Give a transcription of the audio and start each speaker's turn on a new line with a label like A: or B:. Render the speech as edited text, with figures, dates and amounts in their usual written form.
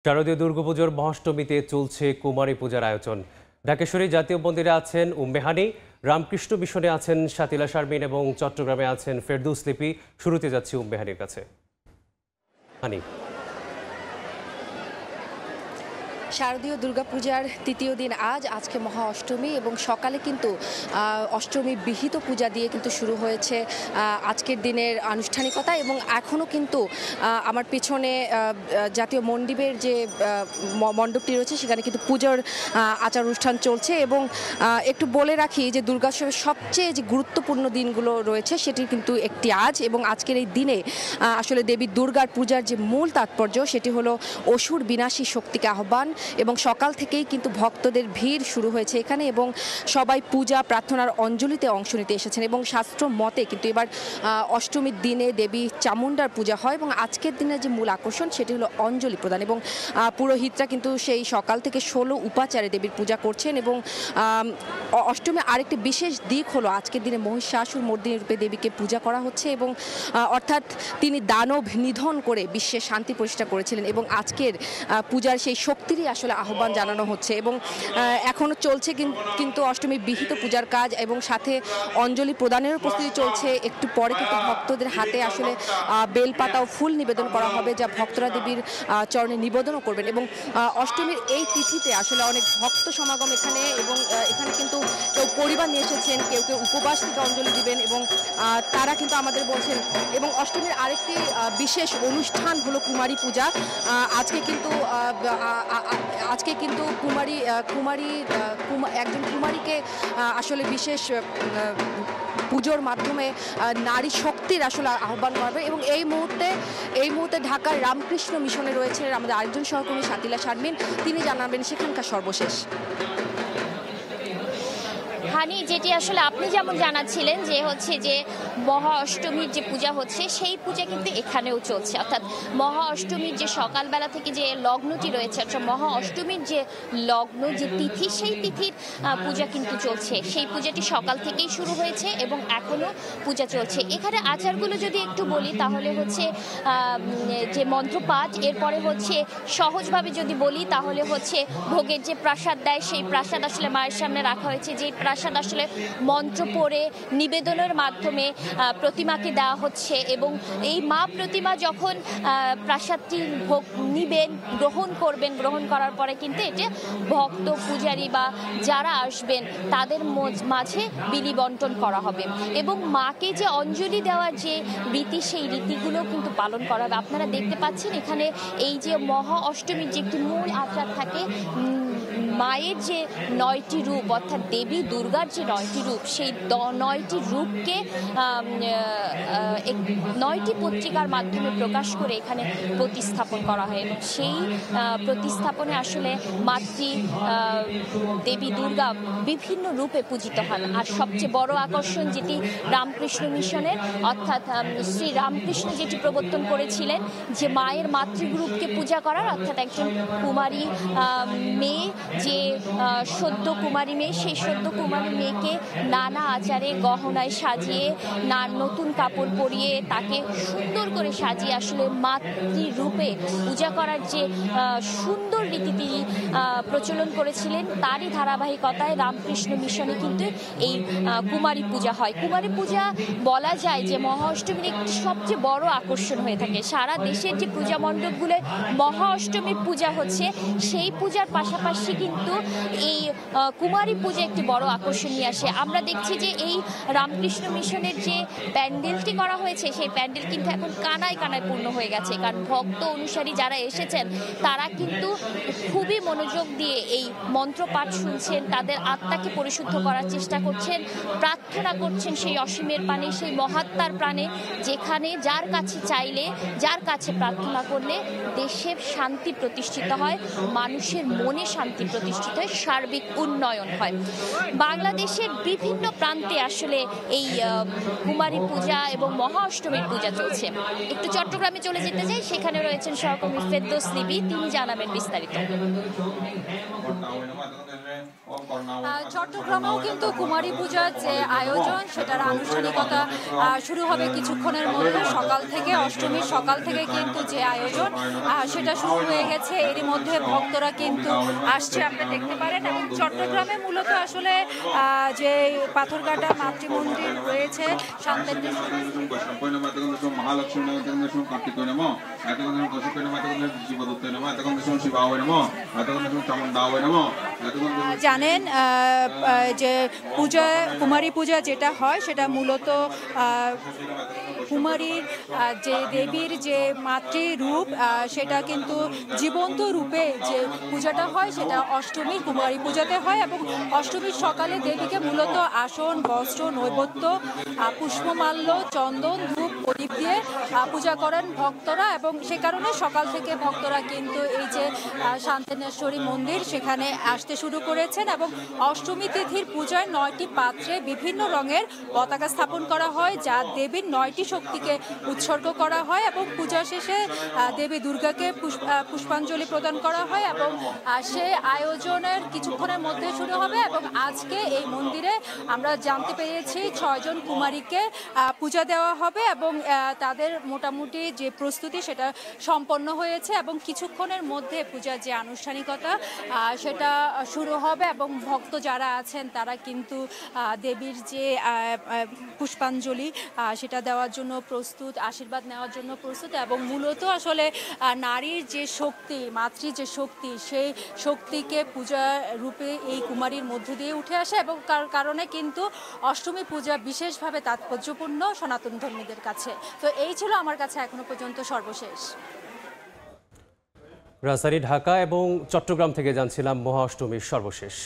A: শারদীয় দুর্গাপুজোর মহাষ্টমীতে চলছে কুমারী পূজার আয়োজন। ঢাকেশ্বরী জাতীয় মন্দিরে আছেন উম্মেহানি, রামকৃষ্ণ মিশনে আছেন শাতিলা শারমিন এবং চট্টগ্রামে আছেন ফেরদৌস লিপি। শুরুতে যাচ্ছি উম্মেহানির কাছে। হানি,
B: শারদীয় দুর্গাপূজার তৃতীয় দিন আজকে মহা অষ্টমী এবং সকালে কিন্তু অষ্টমী বিহিত পূজা দিয়ে কিন্তু শুরু হয়েছে আজকের দিনের আনুষ্ঠানিকতা। এবং এখনও কিন্তু আমার পেছনে জাতীয় মন্দিরের যে মণ্ডপটি রয়েছে সেখানে কিন্তু পুজোর আচার অনুষ্ঠান চলছে। এবং একটু বলে রাখি যে দুর্গোৎসবের সবচেয়ে যে গুরুত্বপূর্ণ দিনগুলো রয়েছে সেটির কিন্তু একটি আজ, এবং আজকের এই দিনে আসলে দেবী দুর্গার পূজার যে মূল তাৎপর্য সেটি হলো অসুর বিনাশী শক্তিকে আহ্বান। এবং সকাল থেকেই কিন্তু ভক্তদের ভিড় শুরু হয়েছে এখানে, এবং সবাই পূজা প্রার্থনার অঞ্জলিতে অংশ নিতে এসেছেন। এবং শাস্ত্র মতে কিন্তু এবার অষ্টমীর দিনে দেবী চামুণ্ডার পূজা হয়, এবং আজকের দিনে যে মূল আকর্ষণ সেটি হলো অঞ্জলি প্রদান। এবং পুরোহিতরা কিন্তু সেই সকাল থেকে 16 উপাচারে দেবীর পূজা করছেন। এবং অষ্টমী আরেকটি বিশেষ দিক হলো আজকের দিনে মহিষাসুর মর্দিনী রূপে দেবীকে পূজা করা হচ্ছে, এবং অর্থাৎ তিনি দানব নিধন করে বিশ্বের শান্তি প্রতিষ্ঠা করেছিলেন। এবং আজকের পূজার সেই শক্তিরই আসলে আহ্বান জানানো হচ্ছে। এবং এখনও চলছে কিন্তু অষ্টমী বিহিত পূজার কাজ, এবং সাথে অঞ্জলি প্রদানেরও প্রস্তুতি চলছে। একটু পরে কিন্তু ভক্তদের হাতে আসলে বেলপাতা ও ফুল নিবেদন করা হবে, যা ভক্তরা দেবীর চরণে নিবেদনও করবেন। এবং অষ্টমীর এই তিথিতে আসলে অনেক ভক্ত সমাগম এখানে, এবং এখানে কিন্তু কেউ পরিবার নিয়ে এসেছেন, কেউ কেউ উপবাস থেকে অঞ্জলি দিবেন, এবং তারা কিন্তু আমাদের বলছেন। এবং অষ্টমীর আরেকটি বিশেষ অনুষ্ঠান হলো কুমারী পূজা। আজকে কিন্তু একজন কুমারীকে আসলে বিশেষ পুজোর মাধ্যমে নারী শক্তির আসলে আহ্বান করবে। এবং এই মুহূর্তে ঢাকার রামকৃষ্ণ মিশনে রয়েছে আমাদের আরেকজন সহকর্মী শাতিলা শারমিন, তিনি জানাবেন সেখানকার সর্বশেষ।
C: হানি, যেটি আসলে আপনি যেমন জানাচ্ছিলেন যে মহা অষ্টমীর যে পূজা হচ্ছে সেই পূজা কিন্তু এখানেও চলছে। অর্থাৎ মহা অষ্টমীর যে সকালবেলা থেকে যে লগ্নটি রয়েছে, অর্থাৎ মহা অষ্টমীর যে লগ্ন যে তিথি, সেই তিথির পূজা কিন্তু চলছে। সেই পূজাটি সকাল থেকেই শুরু হয়েছে এবং এখনও পূজা চলছে। এখানে আচারগুলো যদি একটু বলি তাহলে হচ্ছে যে মন্ত্রপাঠ, এরপরে হচ্ছে সহজভাবে যদি বলি তাহলে হচ্ছে ভোগের যে প্রসাদ দেয় সেই প্রসাদ আসলে মায়ের সামনে রাখা হয়েছে। যে প্রসাদ আসলে মন্ত্র পড়ে নিবেদনের মাধ্যমে প্রতিমাকে দেওয়া হচ্ছে। এবং এই মা প্রতিমা যখন প্রসাদটি ভোগ নিবেন, গ্রহণ করার পরে কিন্তু এটা ভক্ত পূজারী বা যারা আসবেন তাদের মাঝে বিলি বন্টন করা হবে। এবং মাকে যে অঞ্জলি দেওয়ার যে রীতি, সেই রীতিগুলো কিন্তু পালন করা হবে। আপনারা দেখতে পাচ্ছেন এখানে এই যে মহা অষ্টমীর যে একটি মূল আচার থাকে, মায়ের যে 9টি রূপ, অর্থাৎ দেবী দুর্গার যে 9টি রূপ, সেই 9টি রূপকে 9টি পত্রিকার মাধ্যমে প্রকাশ করে এখানে প্রতিস্থাপন করা হয়। এবং সেই প্রতিস্থাপনে আসলে মাতৃ দেবী দুর্গা বিভিন্ন রূপে পূজিত হন। আর সবচেয়ে বড় আকর্ষণ যেটি রামকৃষ্ণ মিশনের, অর্থাৎ শ্রী রামকৃষ্ণ যেটি প্রবর্তন করেছিলেন যে মায়ের মাতৃরূপকে পূজা করার, অর্থাৎ একজন কুমারী মেয়ে, যে সদ্য কুমারী মেয়ে, সেই সদ্য কুমারী মেয়েকে নানা আচারে গহনায় সাজিয়ে নতুন কাপড় পরিয়ে তাকে সুন্দর করে সাজিয়ে আসলে মাতৃরূপে পূজা করার যে সুন্দর রীতি তিনি প্রচলন করেছিলেন, তারই ধারাবাহিকতায় রামকৃষ্ণ মিশনে কিন্তু এই কুমারী পূজা হয়। কুমারী পূজা বলা যায় যে মহা অষ্টমীর একটি সবচেয়ে বড় আকর্ষণ হয়ে থাকে। সারা দেশের যে পূজা মণ্ডপগুলো মহা অষ্টমীর পূজা হচ্ছে, সেই পূজার পাশাপাশি কিন্তু এই কুমারী পূজা একটি বড় আকর্ষণ নিয়ে আসে। আমরা দেখছি যে এই রামকৃষ্ণ মিশনের যে প্যান্ডেলটি করা হয়েছে, সেই প্যান্ডেল কিন্তু এখন কানায় কানায় পূর্ণ হয়ে গেছে। কারণ ভক্ত অনুসারী যারা এসেছেন তারা কিন্তু খুবই মনোযোগ দিয়ে এই মন্ত্রপাঠ শুনছেন, তাদের আত্মাকে পরিশুদ্ধ করার চেষ্টা করছেন, প্রার্থনা করছেন সেই অসীমের প্রাণে, সেই মহাত্মার প্রাণে, যেখানে যার কাছে চাইলে, যার কাছে প্রার্থনা করলে দেশের শান্তি প্রতিষ্ঠিত হয়, মানুষের মনে শান্তি প্রতিষ্ঠিত হয়, সার্বিক উন্নয়ন হয়। বাংলাদেশের বিভিন্ন প্রান্তে আসলে এই কুমারী পূজা এবং মহা অষ্টমীর পূজা চলছে। একটু চট্টগ্রামে চলে যেতে চাই, সেখানে রয়েছেন সহকর্মী ফেরদৌস লিপি, তিনি জানাবেন বিস্তারিত।
D: চট্টগ্রামেও কিন্তু কুমারী পূজার যে আয়োজন সেটার আনুষ্ঠানিকতা শুরু হবে কিছুক্ষণের মধ্যে। সকাল থেকে অষ্টমীর সকাল থেকে কিন্তু যে আয়োজন সেটা শুরু হয়ে গেছে। এরই মধ্যে ভক্তরা কিন্তু আসছে, আপনি দেখতে পারেন। এবং চট্টগ্রামে মূলত আসলে যে পাথরঘাটা মাতৃমন্দির রয়েছে জানেন যে পূজা কুমারী পূজা যেটা হয় সেটা মূলত কুমারীর যে দেবীর যে মাতৃরূপ সেটা কিন্তু জীবন্ত রূপে যে পূজাটা হয় সেটা অষ্টমীর কুমারী পূজাতে হয়। এবং অষ্টমীর সকালে দেবীকে মূলত আসন, বস্ত্র, নৈবেদ্য, পুষ্পমাল্য, চন্দন, ধূপ, প্রদীপ দিয়ে পূজা করেন ভক্তরা। এবং সে কারণে সকাল থেকে ভক্তরা কিন্তু এই যে শান্তিনেশ্বরী মন্দির সেখানে আসতে শুরু করেছেন। এবং অষ্টমী তিথির পূজায় 9টি পাত্রে বিভিন্ন রঙের পতাকা স্থাপন করা হয়, যা দেবীর 9টি শক্তিকে উৎসর্গ করা হয়। এবং পূজা শেষে দেবী দুর্গাকে পুষ্পাঞ্জলি প্রদান করা হয়। এবং সে আয়োজনের কিছুক্ষণের মধ্যে শুরু হবে। এবং আজকে এই মন্দিরে আমরা জানতে পেরেছি 6 জন কুমারীকে পূজা দেওয়া হবে। এবং তাদের মোটামুটি যে প্রস্তুতি সেটা সম্পন্ন হয়েছে। এবং কিছুক্ষণের মধ্যে পূজার যে আনুষ্ঠানিকতা সেটা শুরু হবে। এবং ভক্ত যারা আছেন তারা কিন্তু দেবীর যে পুষ্পাঞ্জলি সেটা দেওয়ার জন্য প্রস্তুত, আশীর্বাদ নেওয়ার জন্য প্রস্তুত। এবং মূলত আসলে নারীর যে শক্তি, মাতৃ যে শক্তি, সেই শক্তিকে পূজা রূপে এই কুমারীর মধ্য দিয়ে উঠে আসে। এবং কারণে কিন্তু অষ্টমী পূজা বিশেষভাবে তাৎপর্যপূর্ণ সনাতন ধর্মীদের কাছে। তো এই ছিল আমার কাছে এখনো পর্যন্ত সর্বশেষ।
A: রাজধানী ঢাকা এবং চট্টগ্রাম থেকে জানছিলাম মহা অষ্টমীর সর্বশেষ।